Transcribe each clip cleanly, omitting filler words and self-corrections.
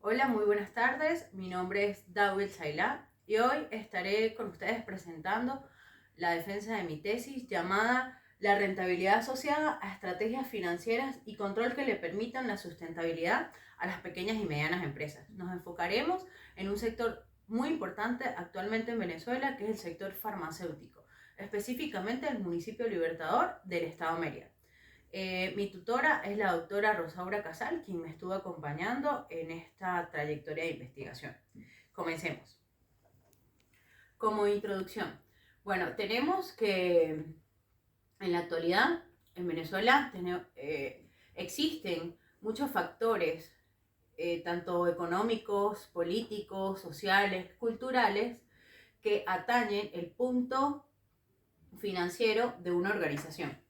Hola, muy buenas tardes. Mi nombre es Dawil Sailá y hoy estaré con ustedes presentando la defensa de mi tesis llamada La rentabilidad asociada a estrategias financieras y control que le permitan la sustentabilidad a las pequeñas y medianas empresas. Nos enfocaremos en un sector muy importante actualmente en Venezuela, que es el sector farmacéutico, específicamente el municipio Libertador del estado Mérida. Mi tutora es la doctora Rosaura Casal, quien me estuvo acompañando en esta trayectoria de investigación. Comencemos. Como introducción, bueno, tenemos que en la actualidad en Venezuela existen muchos factores, tanto económicos, políticos, sociales, culturales, que atañen el punto financiero de una organización.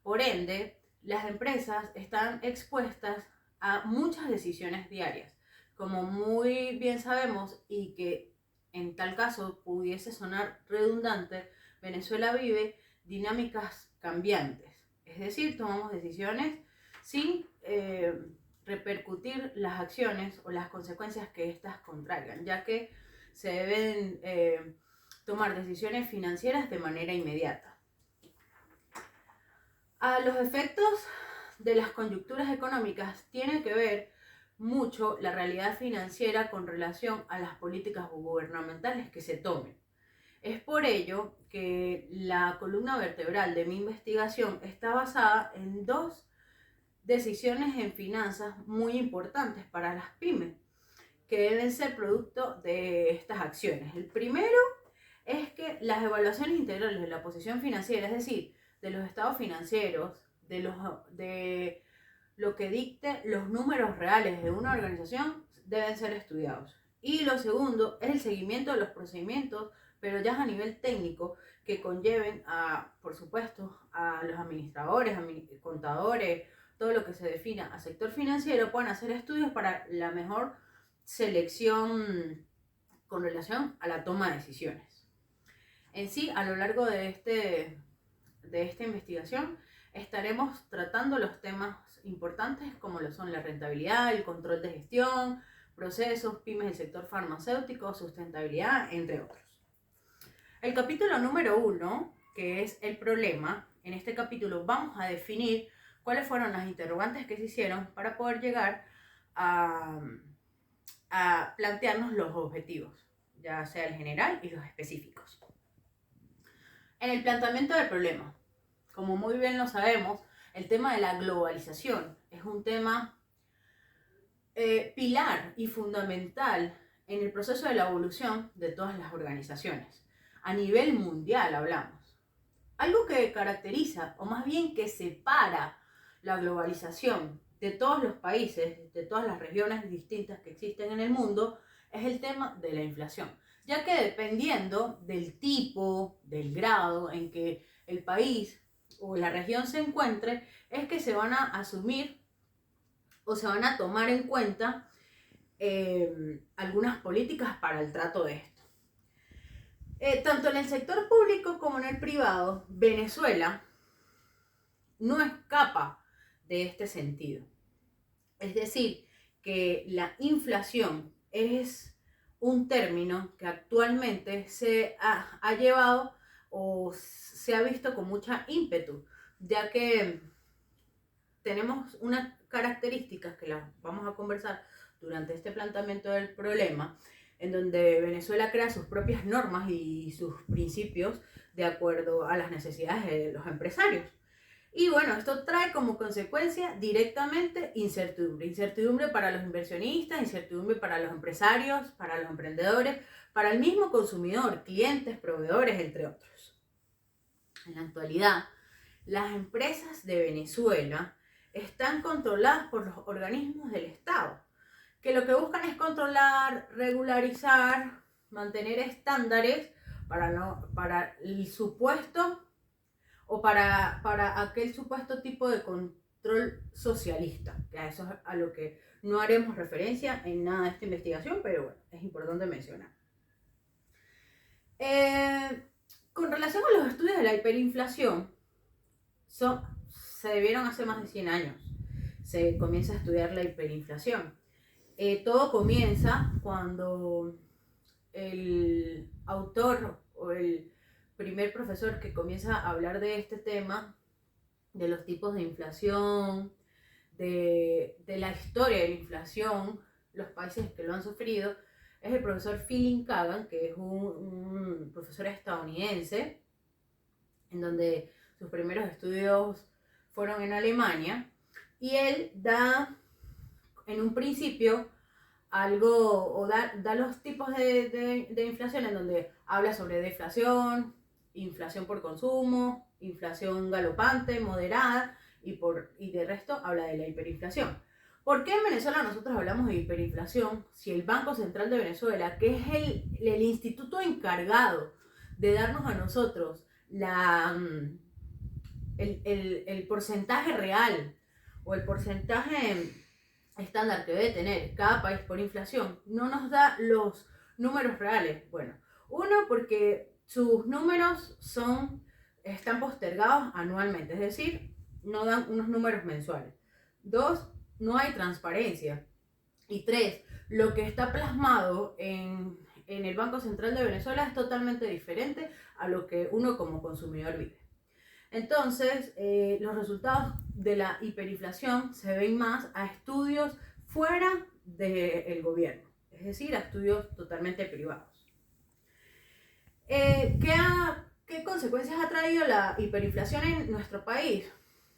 Por ende, las empresas están expuestas a muchas decisiones diarias. Como muy bien sabemos y que en tal caso pudiese sonar redundante, Venezuela vive dinámicas cambiantes. Es decir, tomamos decisiones sin repercutir las acciones o las consecuencias que éstas contraigan, ya que se deben tomar decisiones financieras de manera inmediata. A los efectos de las coyunturas económicas tiene que ver mucho la realidad financiera con relación a las políticas gubernamentales que se tomen. Es por ello que la columna vertebral de mi investigación está basada en dos decisiones en finanzas muy importantes para las pymes, que deben ser producto de estas acciones. El primero es que las evaluaciones integrales de la posición financiera, es decir, de los estados financieros, de lo que dicte los números reales de una organización, deben ser estudiados. Y lo segundo es el seguimiento de los procedimientos, pero ya a nivel técnico, que conlleven a, por supuesto, a los administradores, contadores, todo lo que se defina a sector financiero, puedan hacer estudios para la mejor selección con relación a la toma de decisiones. En sí, a lo largo de esta investigación, estaremos tratando los temas importantes como lo son la rentabilidad, el control de gestión, procesos, pymes del sector farmacéutico, sustentabilidad, entre otros. El capítulo número 1, que es el problema, en este capítulo vamos a definir cuáles fueron las interrogantes que se hicieron para poder llegar a plantearnos los objetivos, ya sea el general y los específicos. En el planteamiento del problema, como muy bien lo sabemos, el tema de la globalización es un tema pilar y fundamental en el proceso de la evolución de todas las organizaciones. A nivel mundial hablamos. Algo que caracteriza, o más bien que separa la globalización de todos los países, de todas las regiones distintas que existen en el mundo, es el tema de la inflación, ya que dependiendo del tipo, del grado en que el país o la región se encuentre, es que se van a asumir o se van a tomar en cuenta algunas políticas para el trato de esto. Tanto en el sector público como en el privado, Venezuela no escapa de este sentido. Es decir, que la inflación es un término que actualmente se ha llevado o se ha visto con mucha ímpetu, ya que tenemos unas características que las vamos a conversar durante este planteamiento del problema, en donde Venezuela crea sus propias normas y sus principios de acuerdo a las necesidades de los empresarios. Y bueno, esto trae como consecuencia directamente incertidumbre. Incertidumbre para los inversionistas, incertidumbre para los empresarios, para los emprendedores, para el mismo consumidor, clientes, proveedores, entre otros. En la actualidad, las empresas de Venezuela están controladas por los organismos del Estado, que lo que buscan es controlar, regularizar, mantener estándares para el supuesto o para aquel supuesto tipo de control socialista, que a eso es a lo que no haremos referencia en nada de esta investigación, pero bueno, es importante mencionar. Con relación a los estudios de la hiperinflación, se debieron hace más de 100 años. Se comienza a estudiar la hiperinflación. Todo comienza cuando el autor o el primer profesor que comienza a hablar de este tema, de los tipos de inflación, de la historia de la inflación, los países que lo han sufrido, es el profesor Philip Kagan, que es un profesor estadounidense, en donde sus primeros estudios fueron en Alemania, y él da en un principio algo, o da los tipos de inflación, en donde habla sobre deflación, inflación por consumo, inflación galopante, moderada, y de resto habla de la hiperinflación. ¿Por qué en Venezuela nosotros hablamos de hiperinflación si el Banco Central de Venezuela, que es el instituto encargado de darnos a nosotros el porcentaje real o el porcentaje estándar que debe tener cada país por inflación, no nos da los números reales? Bueno, uno, porque sus números están postergados anualmente, es decir, no dan unos números mensuales. Dos, no hay transparencia. Y tres, lo que está plasmado en el Banco Central de Venezuela es totalmente diferente a lo que uno como consumidor vive. Entonces, los resultados de la hiperinflación se ven más a estudios fuera del gobierno, es decir, a estudios totalmente privados. ¿Qué consecuencias ha traído la hiperinflación en nuestro país?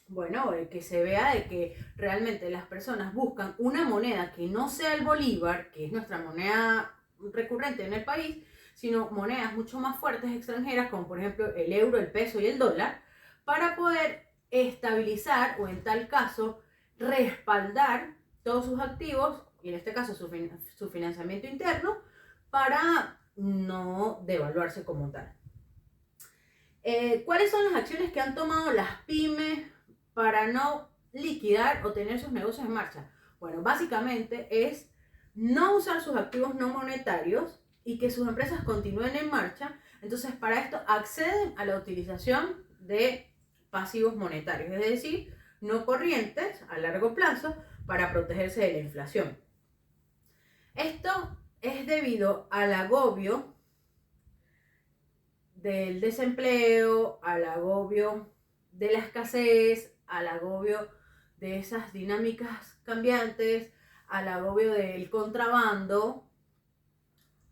Bueno, que se vea de que realmente las personas buscan una moneda que no sea el bolívar, que es nuestra moneda recurrente en el país, sino monedas mucho más fuertes extranjeras, como por ejemplo el euro, el peso y el dólar, para poder estabilizar o en tal caso respaldar todos sus activos, y en este caso su financiamiento interno, para no devaluarse como tal. ¿Cuáles son las acciones que han tomado las pymes para no liquidar o tener sus negocios en marcha? Bueno, básicamente es no usar sus activos no monetarios y que sus empresas continúen en marcha. Entonces, para esto acceden a la utilización de pasivos monetarios, es decir, no corrientes a largo plazo, para protegerse de la inflación. Esto es debido al agobio del desempleo, al agobio de la escasez, al agobio de esas dinámicas cambiantes, al agobio del contrabando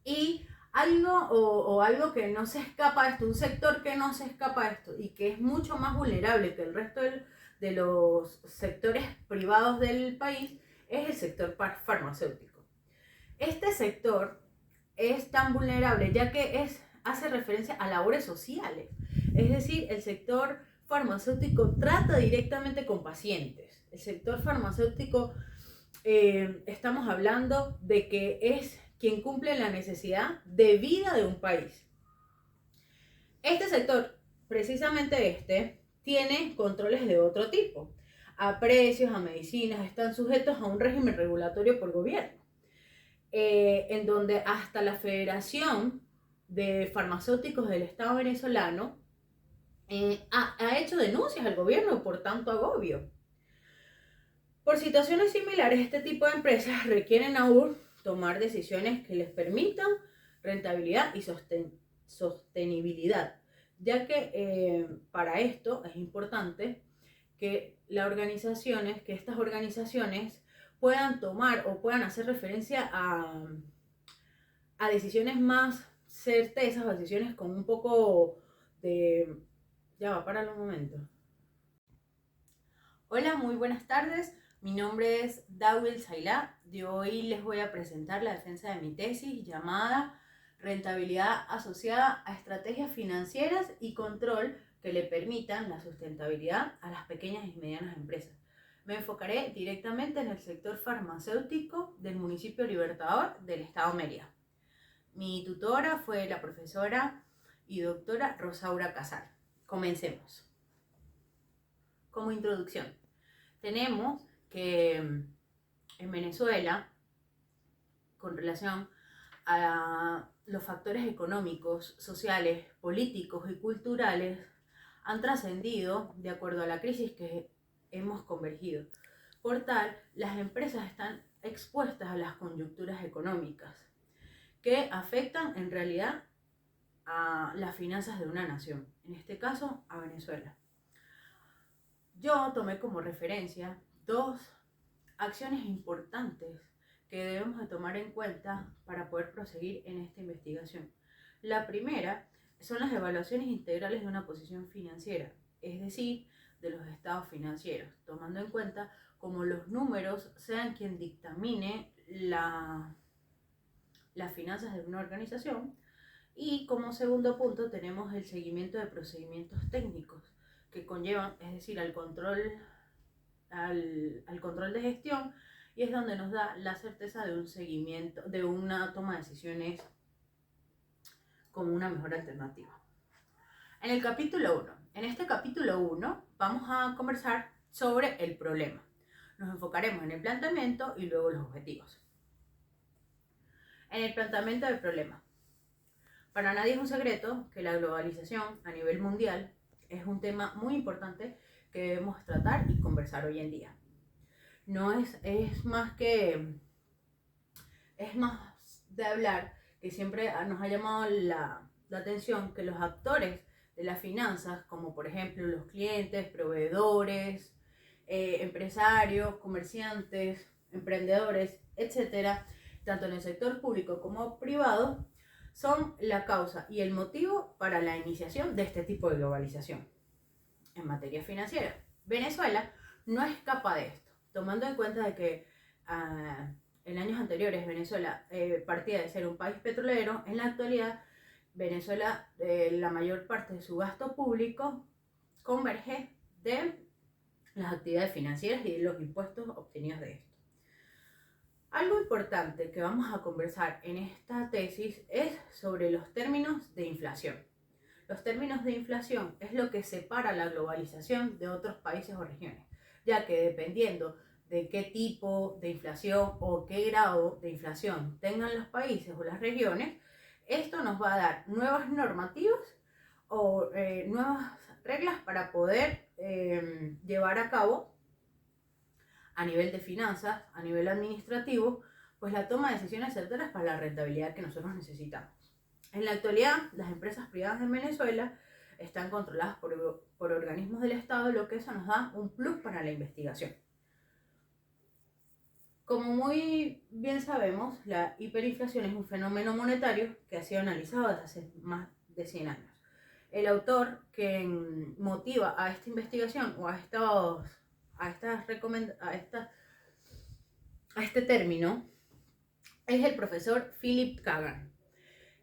y algo que no se escapa a esto, un sector que no se escapa a esto y que es mucho más vulnerable que el resto de los sectores privados del país, es el sector farmacéutico. Este sector es tan vulnerable ya que hace referencia a labores sociales, es decir, el sector farmacéutico trata directamente con pacientes. El sector farmacéutico, estamos hablando de que es quien cumple la necesidad de vida de un país. Este sector, precisamente tiene controles de otro tipo. A precios, a medicinas, están sujetos a un régimen regulatorio por gobierno, en donde hasta la Federación de Farmacéuticos del Estado venezolano ha hecho denuncias al gobierno por tanto agobio. Por situaciones similares, este tipo de empresas requieren aún tomar decisiones que les permitan rentabilidad y sostenibilidad, ya que para esto es importante que estas organizaciones puedan tomar o puedan hacer referencia a decisiones más certezas o decisiones con un poco de... Ya va, páralo un momento. Hola, muy buenas tardes. Mi nombre es Dawil Sailá. De hoy les voy a presentar la defensa de mi tesis llamada Rentabilidad asociada a estrategias financieras y control que le permitan la sustentabilidad a las pequeñas y medianas empresas. Me enfocaré directamente en el sector farmacéutico del municipio Libertador del estado Mérida. Mi tutora fue la profesora y doctora Rosaura Casal. Comencemos. Como introducción, tenemos que en Venezuela, con relación a los factores económicos, sociales, políticos y culturales, han trascendido de acuerdo a la crisis que hemos convergido. Por tal, las empresas están expuestas a las coyunturas económicas que afectan en realidad a las finanzas de una nación, en este caso a Venezuela. Yo tomé como referencia dos acciones importantes que debemos de tomar en cuenta para poder proseguir en esta investigación. La primera son las evaluaciones integrales de una posición financiera, es decir, de los estados financieros, tomando en cuenta como los números sean quien dictamine las finanzas de una organización. Y como segundo punto tenemos el seguimiento de procedimientos técnicos que conllevan, es decir, al control de gestión, y es donde nos da la certeza de un seguimiento, de una toma de decisiones como una mejor alternativa. En este capítulo 1 vamos a conversar sobre el problema. Nos enfocaremos en el planteamiento y luego los objetivos. En el planteamiento del problema. Para nadie es un secreto que la globalización a nivel mundial es un tema muy importante que debemos tratar y conversar hoy en día. No es más de hablar, que siempre nos ha llamado la atención que los actores de las finanzas, como por ejemplo los clientes, proveedores, empresarios, comerciantes, emprendedores, etcétera, tanto en el sector público como privado, son la causa y el motivo para la iniciación de este tipo de globalización. En materia financiera, Venezuela no escapa de esto, tomando en cuenta de que en años anteriores Venezuela partía de ser un país petrolero. En la actualidad Venezuela, la mayor parte de su gasto público converge de las actividades financieras y de los impuestos obtenidos de esto. Algo importante que vamos a conversar en esta tesis es sobre los términos de inflación. Los términos de inflación es lo que separa la globalización de otros países o regiones, ya que dependiendo de qué tipo de inflación o qué grado de inflación tengan los países o las regiones, esto nos va a dar nuevas normativas o nuevas reglas para poder llevar a cabo a nivel de finanzas, a nivel administrativo, pues la toma de decisiones certeras para la rentabilidad que nosotros necesitamos. En la actualidad, las empresas privadas en Venezuela están controladas por organismos del Estado, lo que eso nos da un plus para la investigación. Como muy bien sabemos, la hiperinflación es un fenómeno monetario que ha sido analizado desde hace más de 100 años. El autor que motiva a esta investigación o a este término es el profesor Philip Kagan,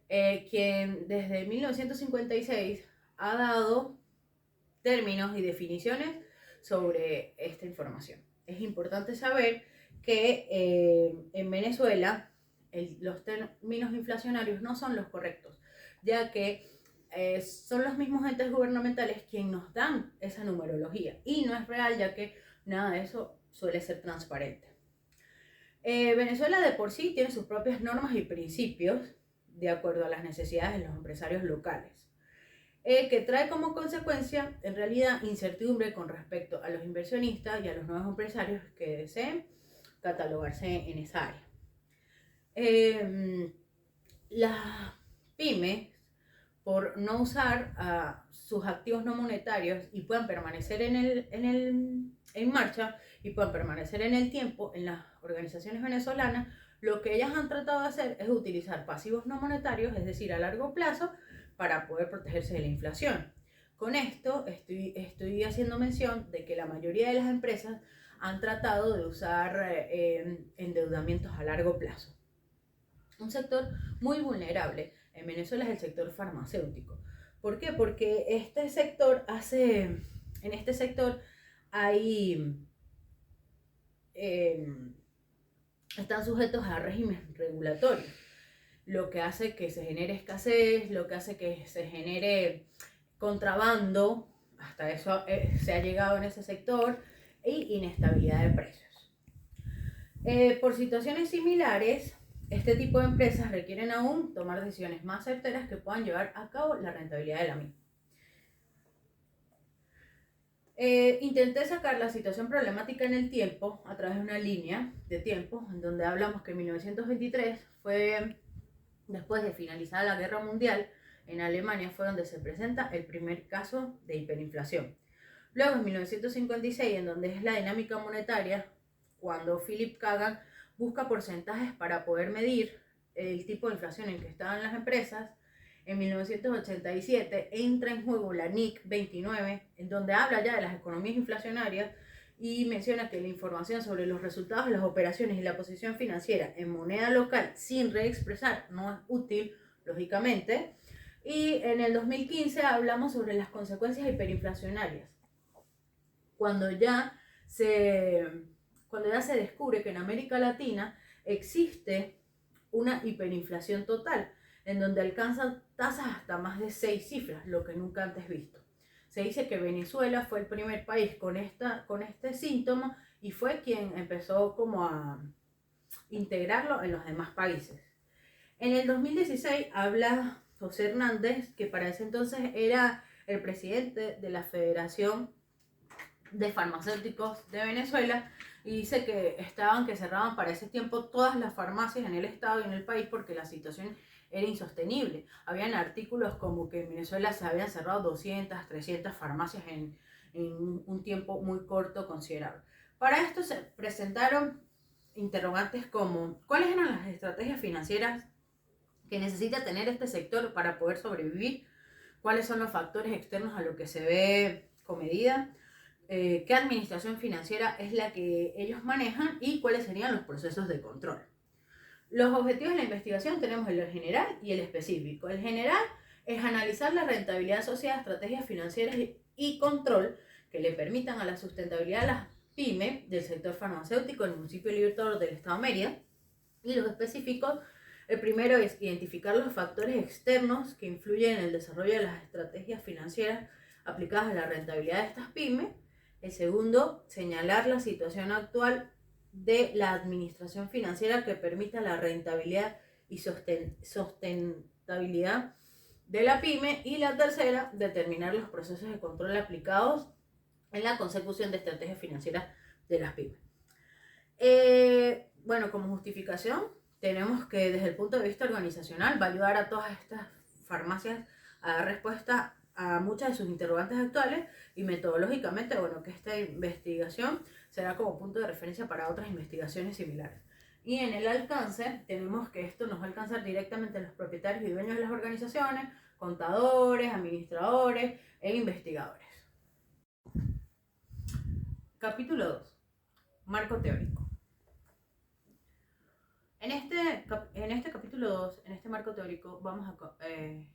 quien desde 1956 ha dado términos y definiciones sobre esta información. Es importante saber que en Venezuela los términos inflacionarios no son los correctos, ya que son los mismos entes gubernamentales quienes nos dan esa numerología y no es real, ya que nada de eso suele ser transparente. Venezuela de por sí tiene sus propias normas y principios de acuerdo a las necesidades de los empresarios locales, que trae como consecuencia en realidad incertidumbre con respecto a los inversionistas y a los nuevos empresarios que deseen catalogarse en esa área. Las pymes, por no usar sus activos no monetarios y puedan permanecer en marcha y puedan permanecer en el tiempo en las organizaciones venezolanas, lo que ellas han tratado de hacer es utilizar pasivos no monetarios, es decir, a largo plazo, para poder protegerse de la inflación. Con esto estoy haciendo mención de que la mayoría de las empresas han tratado de usar endeudamientos a largo plazo. Un sector muy vulnerable en Venezuela es el sector farmacéutico. ¿Por qué? Porque en este sector están sujetos a régimen regulatorio, lo que hace que se genere escasez, lo que hace que se genere contrabando, hasta eso se ha llegado en ese sector, y inestabilidad de precios. Por situaciones similares, este tipo de empresas requieren aún tomar decisiones más certeras que puedan llevar a cabo la rentabilidad de la misma. Intenté sacar la situación problemática en el tiempo a través de una línea de tiempo en donde hablamos que en 1923 fue después de finalizar la Guerra Mundial. En Alemania fue donde se presenta el primer caso de hiperinflación. Luego en 1956, en donde es la dinámica monetaria, cuando Philip Kagan busca porcentajes para poder medir el tipo de inflación en que estaban las empresas. En 1987 entra en juego la NIC 29, en donde habla ya de las economías inflacionarias y menciona que la información sobre los resultados de las operaciones y la posición financiera en moneda local sin reexpresar no es útil, lógicamente. Y en el 2015 hablamos sobre las consecuencias hiperinflacionarias, cuando ya se descubre que en América Latina existe una hiperinflación total, en donde alcanzan tasas hasta más de 6 cifras, lo que nunca antes visto. Se dice que Venezuela fue el primer país con este síntoma y fue quien empezó como a integrarlo en los demás países. En el 2016 habla José Hernández, que para ese entonces era el presidente de la Federación de Farmacéuticos de Venezuela, y dice que cerraban para ese tiempo todas las farmacias en el estado y en el país porque la situación era insostenible. Habían artículos como que en Venezuela se habían cerrado 200, 300 farmacias en un tiempo muy corto, considerable. Para esto se presentaron interrogantes como: ¿cuáles eran las estrategias financieras que necesita tener este sector para poder sobrevivir? ¿Cuáles son los factores externos a lo que se ve comedida? ¿Qué administración financiera es la que ellos manejan y cuáles serían los procesos de control? Los objetivos de la investigación tenemos el general y el específico. El general es analizar la rentabilidad asociada a estrategias financieras y control que le permitan a la sustentabilidad de las pymes del sector farmacéutico en el municipio de Libertador del estado de Mérida. Y los específicos, el primero es identificar los factores externos que influyen en el desarrollo de las estrategias financieras aplicadas a la rentabilidad de estas pymes. El segundo, señalar la situación actual de la administración financiera que permita la rentabilidad y sustentabilidad de la pyme. Y la tercera, determinar los procesos de control aplicados en la consecución de estrategias financieras de las pymes. Bueno, como justificación, tenemos que desde el punto de vista organizacional va a ayudar a todas estas farmacias a dar respuesta a muchas de sus interrogantes actuales, y metodológicamente, bueno, que esta investigación será como punto de referencia para otras investigaciones similares. Y en el alcance, tenemos que esto nos va a alcanzar directamente a los propietarios y dueños de las organizaciones, contadores, administradores e investigadores. Capítulo 2. Marco teórico. En este capítulo 2, en este marco teórico,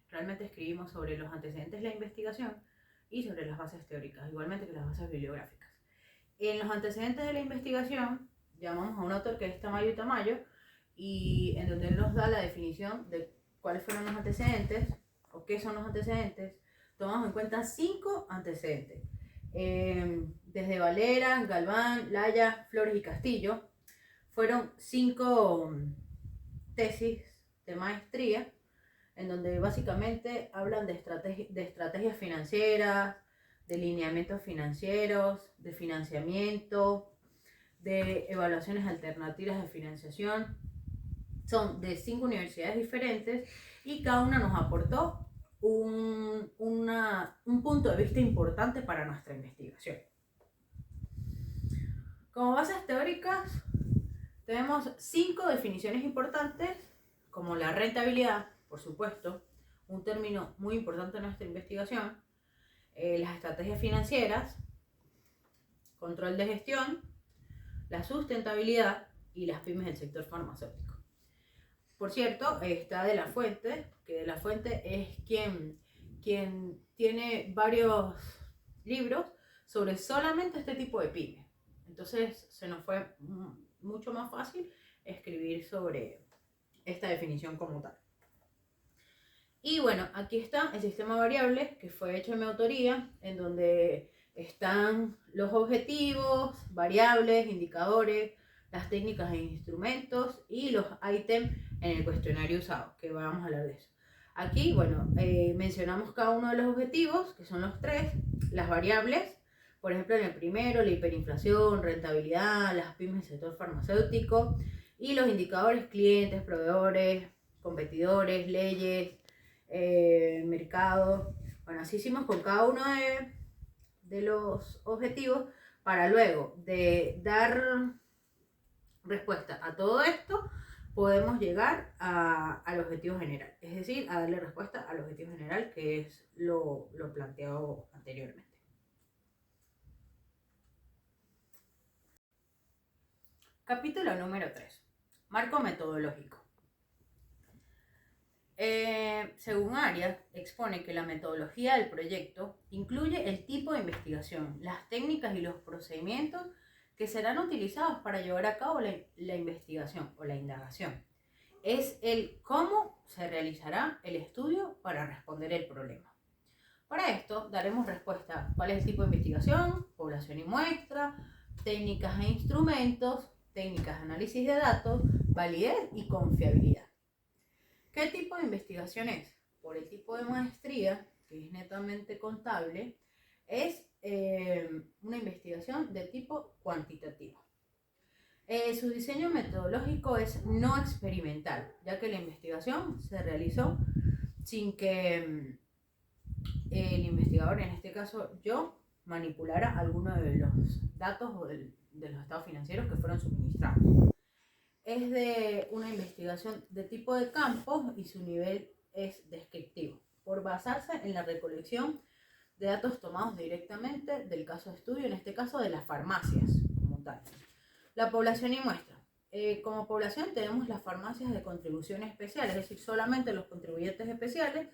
realmente escribimos sobre los antecedentes de la investigación y sobre las bases teóricas, igualmente que las bases bibliográficas. En los antecedentes de la investigación, llamamos a un autor que es Tamayo y Tamayo, y en donde él nos da la definición de cuáles fueron los antecedentes o qué son los antecedentes. Tomamos en cuenta 5 antecedentes, desde Valera, Galván, Laya, Flores y Castillo. Fueron 5 tesis de maestría en donde básicamente hablan de estrategias financieras, de lineamientos financieros, de financiamiento, de evaluaciones alternativas de financiación. Son de 5 universidades diferentes y cada una nos aportó un punto de vista importante para nuestra investigación. Como bases teóricas, tenemos 5 definiciones importantes, como la rentabilidad, por supuesto, un término muy importante en nuestra investigación, las estrategias financieras, control de gestión, la sustentabilidad y las pymes del sector farmacéutico. Por cierto, está De la Fuente, que De la Fuente es quien tiene varios libros sobre solamente este tipo de pymes. Entonces se nos fue mucho más fácil escribir sobre esta definición como tal. Y bueno, aquí está el sistema variable que fue hecho en mi autoría, en donde están los objetivos, variables, indicadores, las técnicas e instrumentos y los ítems en el cuestionario usado, que vamos a hablar de eso. Aquí, bueno, mencionamos cada uno de los objetivos, que son los 3, las variables, Por ejemplo, en el primero, la hiperinflación, rentabilidad, las pymes del sector farmacéutico y los indicadores clientes, proveedores, competidores, leyes, mercado. Bueno, así hicimos con cada uno de los objetivos para luego de dar respuesta a todo esto podemos llegar al objetivo general, es decir, a darle respuesta al objetivo general que es lo planteado anteriormente. Capítulo número 3. Marco metodológico. Según Arias, expone que la metodología del proyecto incluye el tipo de investigación, las técnicas y los procedimientos que serán utilizados para llevar a cabo la investigación o la indagación. Es el cómo se realizará el estudio para responder el problema. Para esto daremos respuesta a cuál es el tipo de investigación, población y muestra, técnicas e instrumentos, técnicas de análisis de datos, validez y confiabilidad. ¿Qué tipo de investigación es? Por el tipo de maestría, que es netamente contable, es una investigación de tipo cuantitativo. Su diseño metodológico es no experimental, ya que la investigación se realizó sin que el investigador, en este caso yo, manipulara alguno de los datos o de los estados financieros que fueron suministrados. Es de una investigación de tipo de campo y su nivel es descriptivo, por basarse en la recolección de datos tomados directamente del caso de estudio, en este caso de las farmacias como tal. La población y muestra. Como población tenemos las farmacias de contribución especial, es decir, solamente los contribuyentes especiales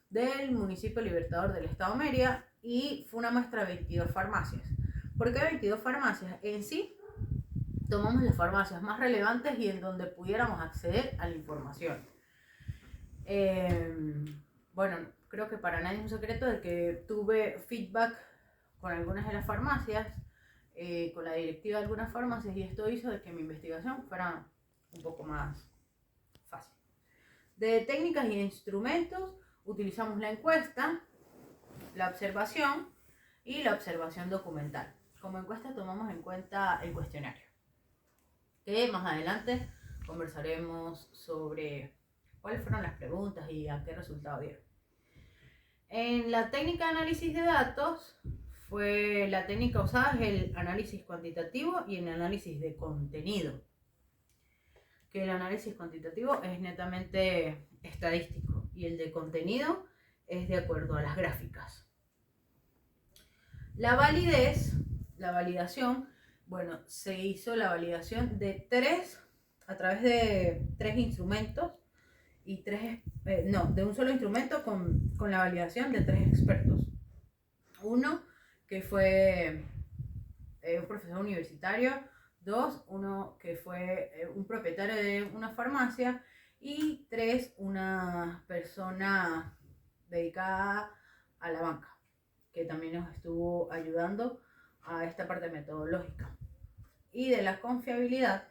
del municipio Libertador del Estado Mérida, y fue una muestra de 22 farmacias. ¿Por qué 22 farmacias? En sí, tomamos las farmacias más relevantes y en donde pudiéramos acceder a la información. Bueno, creo que para nadie es un secreto de que tuve feedback con algunas de las farmacias, con la directiva de algunas farmacias, y esto hizo de que mi investigación fuera un poco más fácil. De técnicas y instrumentos utilizamos la encuesta, la observación y la observación documental. Como encuesta tomamos en cuenta el cuestionario, que más adelante conversaremos sobre cuáles fueron las preguntas y a qué resultado dieron. En la técnica de análisis de datos, fue la técnica usada es el análisis cuantitativo y el análisis de contenido. Que el análisis cuantitativo es netamente estadístico y el de contenido es de acuerdo a las gráficas. La validez, la validación, bueno, se hizo la validación de a través de 3 instrumentos y de un solo instrumento con la validación de 3 expertos. Uno que fue un profesor universitario, 2, uno que fue un propietario de una farmacia, y 3, una persona dedicada a la banca, que también nos estuvo ayudando a esta parte metodológica. Y de la confiabilidad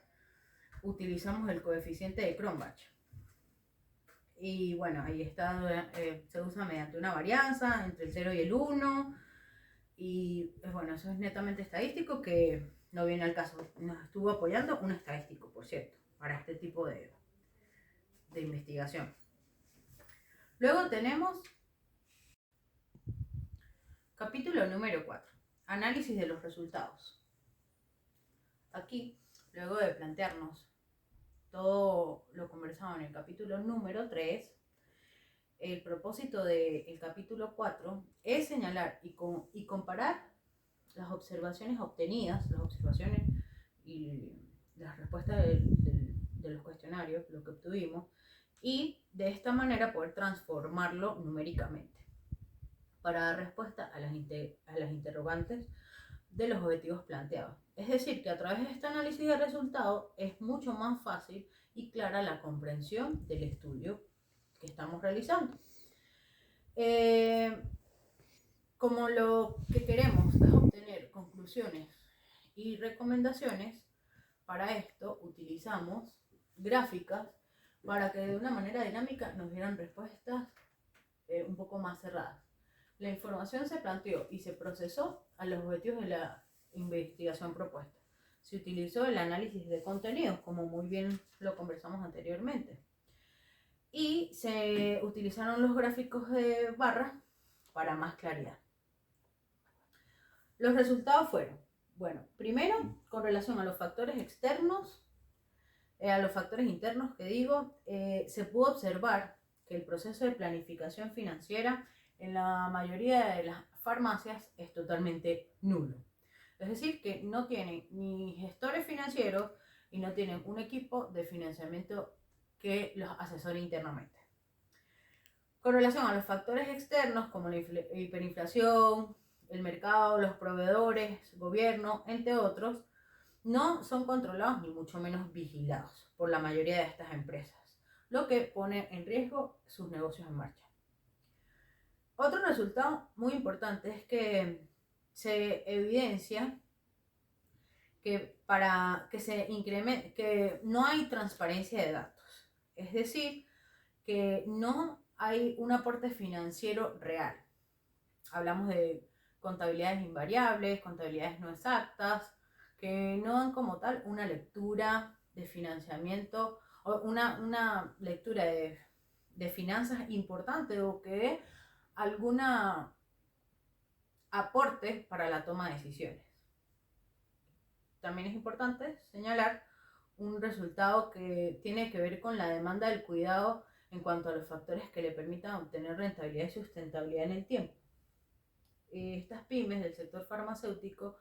utilizamos el coeficiente de Cronbach. Y bueno, ahí está, se usa mediante una varianza entre el 0 y el 1. Y bueno, eso es netamente estadístico, que no viene al caso. Nos estuvo apoyando un estadístico, por cierto, para este tipo de investigación. Luego tenemos capítulo número 4, análisis de los resultados. Aquí, luego de plantearnos todo lo conversado en el capítulo número 3, el propósito del capítulo 4 es señalar y comparar las observaciones obtenidas, las observaciones y las respuestas de los cuestionarios, lo que obtuvimos, y de esta manera poder transformarlo numéricamente para dar respuesta a las interrogantes de los objetivos planteados. Es decir, que a través de este análisis de resultados es mucho más fácil y clara la comprensión del estudio que estamos realizando. Como lo que queremos es obtener conclusiones y recomendaciones, para esto utilizamos gráficas para que de una manera dinámica nos dieran respuestas un poco más cerradas. La información se planteó y se procesó a los objetivos de la investigación propuesta. Se utilizó el análisis de contenidos, como muy bien lo conversamos anteriormente. Y se utilizaron los gráficos de barras para más claridad. Los resultados fueron, bueno, primero, con relación a los factores externos, a los factores internos se pudo observar que el proceso de planificación financiera en la mayoría de las farmacias es totalmente nulo. Es decir, que no tienen ni gestores financieros y no tienen un equipo de financiamiento que los asesore internamente. Con relación a los factores externos como la hiperinflación, el mercado, los proveedores, gobierno, entre otros, no son controlados ni mucho menos vigilados por la mayoría de estas empresas, lo que pone en riesgo sus negocios en marcha. Otro resultado muy importante es que se evidencia que para que se incremente, que no hay transparencia de datos, es decir, que no hay un aporte financiero real. Hablamos de contabilidades invariables, contabilidades no exactas, que no dan como tal una lectura de financiamiento o una lectura de finanzas importante o que alguna aporte para la toma de decisiones. También es importante señalar un resultado que tiene que ver con la demanda del cuidado en cuanto a los factores que le permitan obtener rentabilidad y sustentabilidad en el tiempo. Estas pymes del sector farmacéutico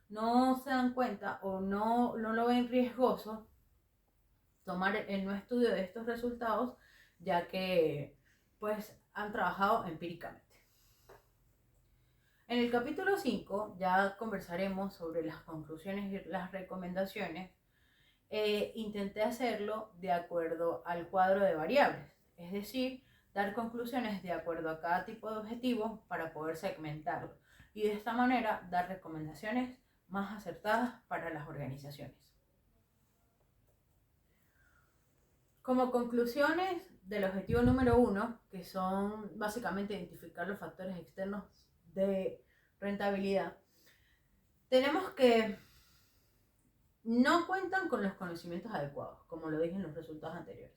no se dan cuenta o no lo ven riesgoso tomar el no estudio de estos resultados, ya que pues han trabajado empíricamente. En el capítulo 5 ya conversaremos sobre las conclusiones y las recomendaciones. Intenté hacerlo de acuerdo al cuadro de variables, es decir, dar conclusiones de acuerdo a cada tipo de objetivo para poder segmentarlo y de esta manera dar recomendaciones más acertadas para las organizaciones. Como conclusiones del objetivo número 1, que son básicamente identificar los factores externos de rentabilidad, tenemos que no cuentan con los conocimientos adecuados, como lo dije en los resultados anteriores,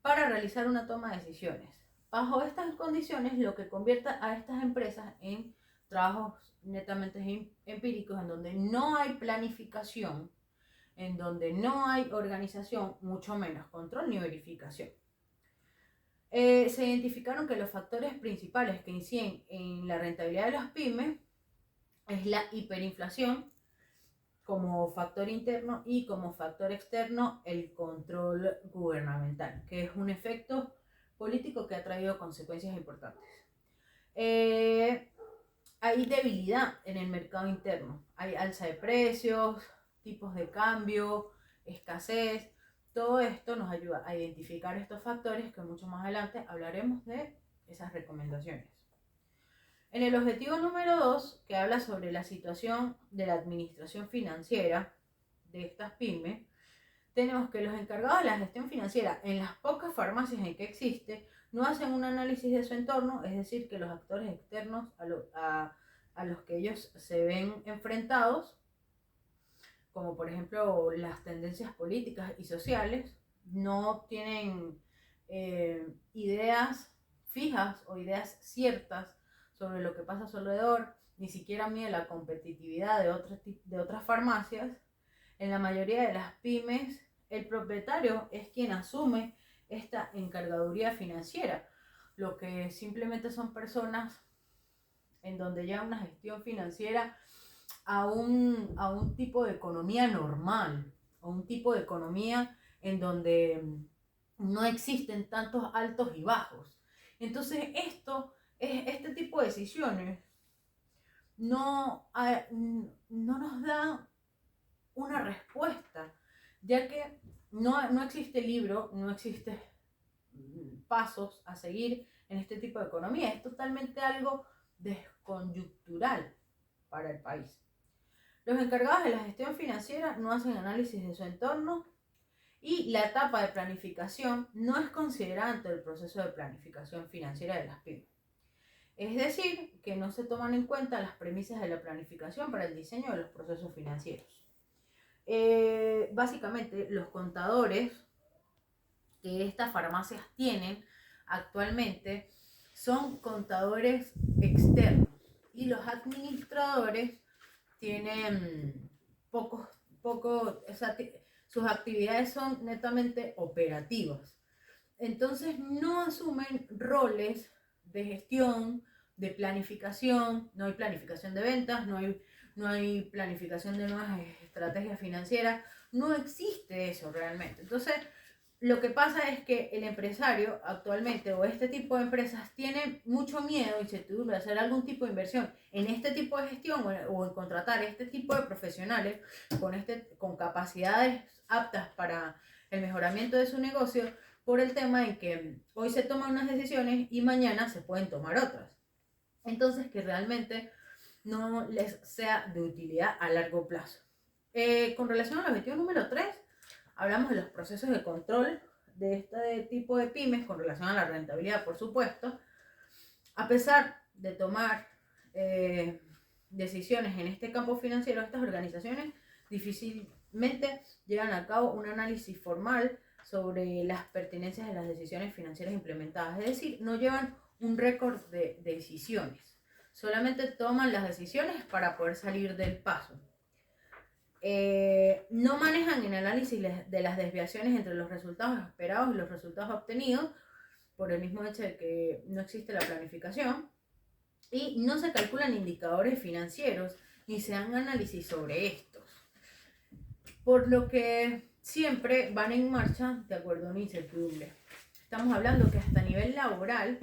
para realizar una toma de decisiones. Bajo estas condiciones, lo que convierte a estas empresas en trabajos netamente empíricos, en donde no hay planificación, en donde no hay organización, mucho menos control ni verificación. Se identificaron que los factores principales que inciden en la rentabilidad de las pymes es la hiperinflación como factor interno y como factor externo el control gubernamental, que es un efecto político que ha traído consecuencias importantes. Hay debilidad en el mercado interno, hay alza de precios, tipos de cambio, escasez. Todo esto nos ayuda a identificar estos factores que mucho más adelante hablaremos de esas recomendaciones. En el objetivo número 2, que habla sobre la situación de la administración financiera de estas pymes, tenemos que los encargados de la gestión financiera en las pocas farmacias en que existe no hacen un análisis de su entorno, es decir, que los actores externos a los que ellos se ven enfrentados, como por ejemplo las tendencias políticas y sociales, no tienen ideas fijas o ideas ciertas sobre lo que pasa a su alrededor, ni siquiera mide la competitividad de otras farmacias. En la mayoría de las pymes, el propietario es quien asume esta encargaduría financiera, lo que simplemente son personas en donde llevan una gestión financiera a un tipo de economía normal, a un tipo de economía en donde no existen tantos altos y bajos. Entonces este tipo de decisiones no nos da una respuesta, ya que no existe libro, no existe pasos a seguir en este tipo de economía. Es totalmente algo descoyuntural para el país. Los encargados de la gestión financiera no hacen análisis de su entorno y la etapa de planificación no es considerada ante el proceso de planificación financiera de las pymes. Es decir, que no se toman en cuenta las premisas de la planificación para el diseño de los procesos financieros. Básicamente, los contadores que estas farmacias tienen actualmente son contadores externos y los administradores tienen o sea, sus actividades son netamente operativas. Entonces no asumen roles de gestión, de planificación, no hay planificación de ventas, no hay planificación de nuevas estrategias financieras, no existe eso realmente. Entonces, lo que pasa es que el empresario actualmente o este tipo de empresas tiene mucho miedo y incertidumbre de hacer algún tipo de inversión en este tipo de gestión o en contratar este tipo de profesionales con capacidades aptas para el mejoramiento de su negocio, por el tema en que hoy se toman unas decisiones y mañana se pueden tomar otras. Entonces, que realmente no les sea de utilidad a largo plazo. Con relación al objetivo número 3, hablamos de los procesos de control de este tipo de pymes con relación a la rentabilidad, por supuesto. A pesar de tomar decisiones en este campo financiero, estas organizaciones difícilmente llevan a cabo un análisis formal sobre las pertenencias de las decisiones financieras implementadas. Es decir, no llevan un récord de decisiones. Solamente toman las decisiones para poder salir del paso. No manejan el análisis de las desviaciones entre los resultados esperados y los resultados obtenidos por el mismo hecho de que no existe la planificación y no se calculan indicadores financieros ni se dan análisis sobre estos, por lo que siempre van en marcha de acuerdo a una incertidumbre. Estamos hablando que hasta a nivel laboral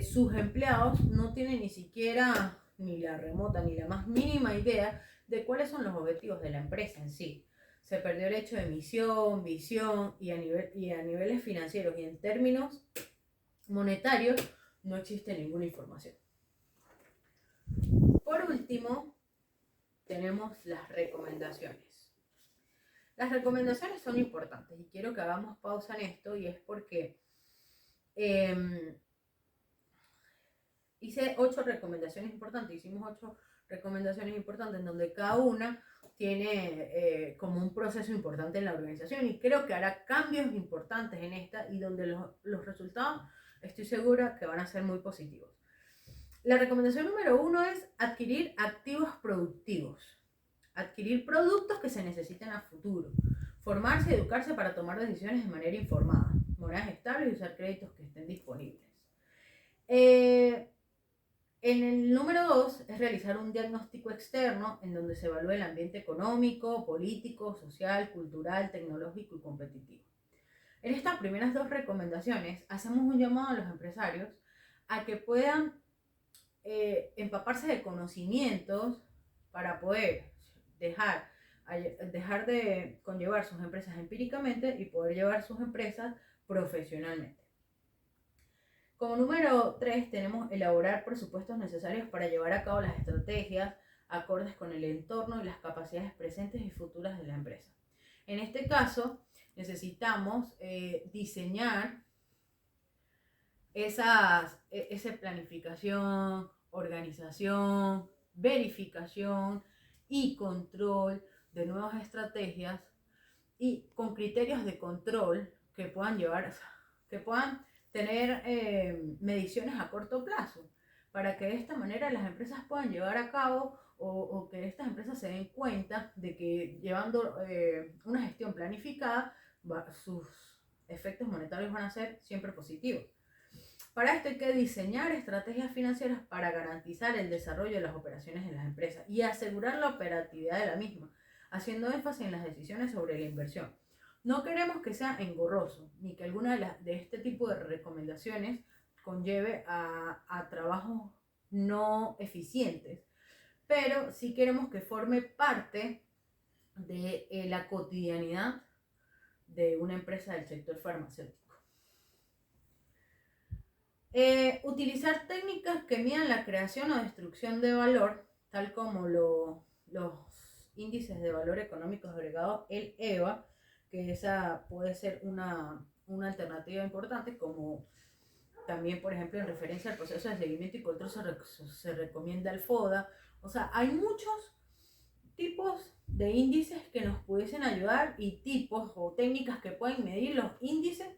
sus empleados no tienen ni siquiera ni la remota ni la más mínima idea de cuáles son los objetivos de la empresa en sí. Se perdió el hecho de misión, visión y a niveles financieros y en términos monetarios no existe ninguna información. Por último, tenemos las recomendaciones. Las recomendaciones son importantes y quiero que hagamos pausa en esto y es porque hice 8 recomendaciones importantes, hicimos 8 recomendaciones importantes en donde cada una tiene como un proceso importante en la organización y creo que hará cambios importantes en esta y donde los resultados estoy segura que van a ser muy positivos. La recomendación número 1 es adquirir activos productivos, adquirir productos que se necesiten a futuro, formarse y educarse para tomar decisiones de manera informada, monedas estables y usar créditos que estén disponibles. En el número 2 es realizar un diagnóstico externo en donde se evalúe el ambiente económico, político, social, cultural, tecnológico y competitivo. En estas primeras 2 recomendaciones hacemos un llamado a los empresarios a que puedan empaparse de conocimientos para poder dejar de conllevar sus empresas empíricamente y poder llevar sus empresas profesionalmente. Como número 3 tenemos elaborar presupuestos necesarios para llevar a cabo las estrategias acordes con el entorno y las capacidades presentes y futuras de la empresa. En este caso necesitamos diseñar esa planificación, organización, verificación y control de nuevas estrategias y con criterios de control que puedan tener mediciones a corto plazo para que de esta manera las empresas puedan llevar a cabo o que estas empresas se den cuenta de que llevando una gestión planificada sus efectos monetarios van a ser siempre positivos. Para esto hay que diseñar estrategias financieras para garantizar el desarrollo de las operaciones de las empresas y asegurar la operatividad de la misma, haciendo énfasis en las decisiones sobre la inversión. No queremos que sea engorroso, ni que alguna de este tipo de recomendaciones conlleve a trabajos no eficientes, pero sí queremos que forme parte de la cotidianidad de una empresa del sector farmacéutico. Utilizar técnicas que midan la creación o destrucción de valor, tal como los índices de valor económicos agregados, el EVA, que esa puede ser una alternativa importante, como También, por ejemplo, en referencia al proceso de seguimiento y control se recomienda el FODA. O sea, hay muchos tipos de índices que nos pudiesen ayudar y tipos o técnicas que pueden medir los índices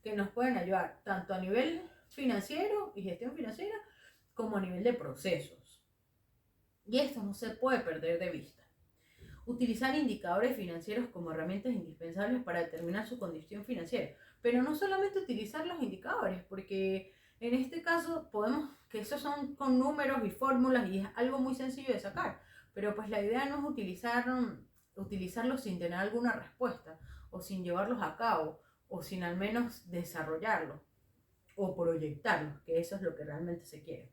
que nos pueden ayudar tanto a nivel financiero y gestión financiera como a nivel de procesos. Y esto no se puede perder de vista. Utilizar indicadores financieros como herramientas indispensables para determinar su condición financiera. Pero no solamente utilizar los indicadores, porque en este caso podemos, que esos son con números y fórmulas y es algo muy sencillo de sacar, pero pues la idea no es utilizarlos sin tener alguna respuesta o sin llevarlos a cabo o sin al menos desarrollarlos o proyectarlos, que eso es lo que realmente se quiere.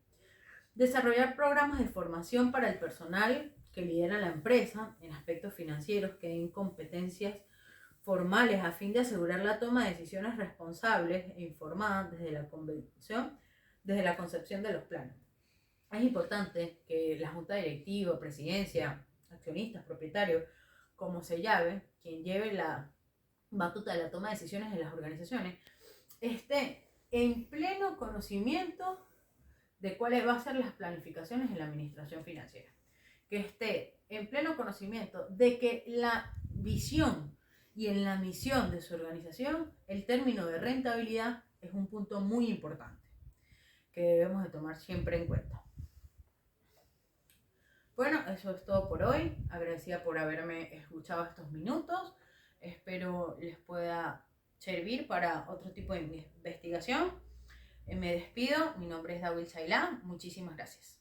Desarrollar programas de formación para el personal que lidera la empresa en aspectos financieros que den competencias formales a fin de asegurar la toma de decisiones responsables e informadas desde la concepción de los planes. Es importante que la junta directiva, presidencia, accionistas, propietarios, como se llame, quien lleve la batuta de la toma de decisiones en las organizaciones, esté en pleno conocimiento de cuáles van a ser las planificaciones en la administración financiera. Que esté en pleno conocimiento de que la visión y en la misión de su organización, el término de rentabilidad es un punto muy importante que debemos de tomar siempre en cuenta. Bueno, eso es todo por hoy. Agradecida por haberme escuchado estos minutos. Espero les pueda servir para otro tipo de investigación. Me despido. Mi nombre es Dawil Sailá. Muchísimas gracias.